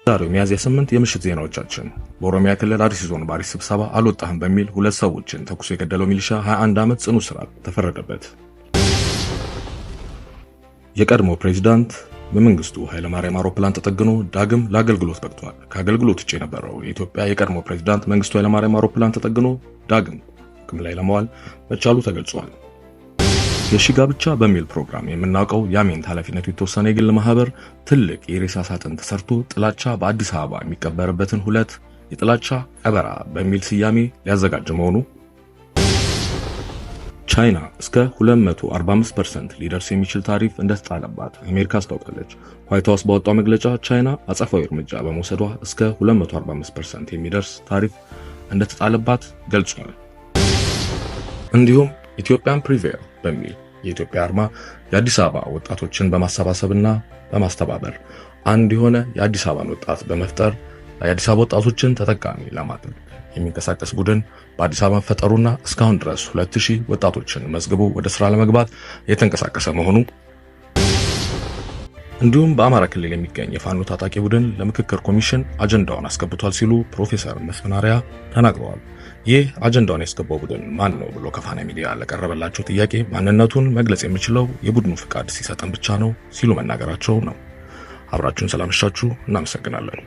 ዛሬው ሚያዝያ 8 የምሽት ዜናዎቻችን በኦሮሚያ ክልል አርሲ ዞን ባሪስ ስብሰባ አልወጣህም በሚል ሁለት ሰዎችን ተኩሶ የገደለው ሚሊሻ 21 ዓመት ጽኑ እስራት ተፈረደበት። የቀድሞ ፕሬዝዳንት በመንግስቱ ኃይለማርያም አውሮፕላን ተጠግኖ ዳግም ለአገልግሎት በቅቷል። ከአገልግሎት ውጭ የነበረው የኢትዮጵያ የቀድሞ ፕሬዝዳንት መንግስቱ ኃይለማርያም አውሮፕላን ተጠግኖ ዳግም ጥቅም ላይ ለማዋል መቻሉ ተገልጿል። የሺ ጋብቻ በሚል ፕሮግራም የምናውቀው የአሜንት ኃላፊነቱ የተወሰነ የግል ማህበር ትልቅ የሬሳ ሳጥን ተሰርቶ ጥላቻ በአዲስ አበባ የሚቀበርበትን ሁለት የጥላቻ ቀበራ በሚል ስያሜ ሊያዘጋጅ መሆኑ፣ ቻይና እስከ 245% ሊደርስ የሚችል ታሪፍ እንደተጣለባት አሜሪካ አስታውቃለች። ዋይት ሃውስ ባወጣው መግለጫ ቻይና አጸፋዊ እርምጃ በመውሰዷ እስከ 245% የሚደርስ ታሪፍ እንደተጣለባት ገልጿል። እንዲሁም ኢትዮጵያን ፕሪቬር በሚል የኢትዮጵያ አርማ የአዲስ አበባ ወጣቶችን በማሰባሰብና በማስተባበር አንድ የሆነ የአዲስ አበባን ወጣት በመፍጠር የአዲስ አበባ ወጣቶችን ተጠቃሚ ለማድረግ የሚንቀሳቀስ ቡድን በአዲስ አበባ መፈጠሩና እስካሁን ድረስ 2000 ወጣቶችን መዝግቦ ወደ ስራ ለመግባት የተንቀሳቀሰ መሆኑ፣ እንዲሁም በአማራ ክልል የሚገኝ የፋኖ ታጣቂ ቡድን ለምክክር ኮሚሽን አጀንዳውን አስገብቷል ሲሉ ፕሮፌሰር መስፍን አርአያ ተናግረዋል። ይህ አጀንዳውን ያስገባው ቡድን ማን ነው ብሎ ከፋና ሚዲያ ለቀረበላቸው ጥያቄ ማንነቱን መግለጽ የሚችለው የቡድኑ ፍቃድ ሲሰጠን ብቻ ነው ሲሉ መናገራቸው ነው። አብራችሁን ስላመሻችሁ እናመሰግናለን።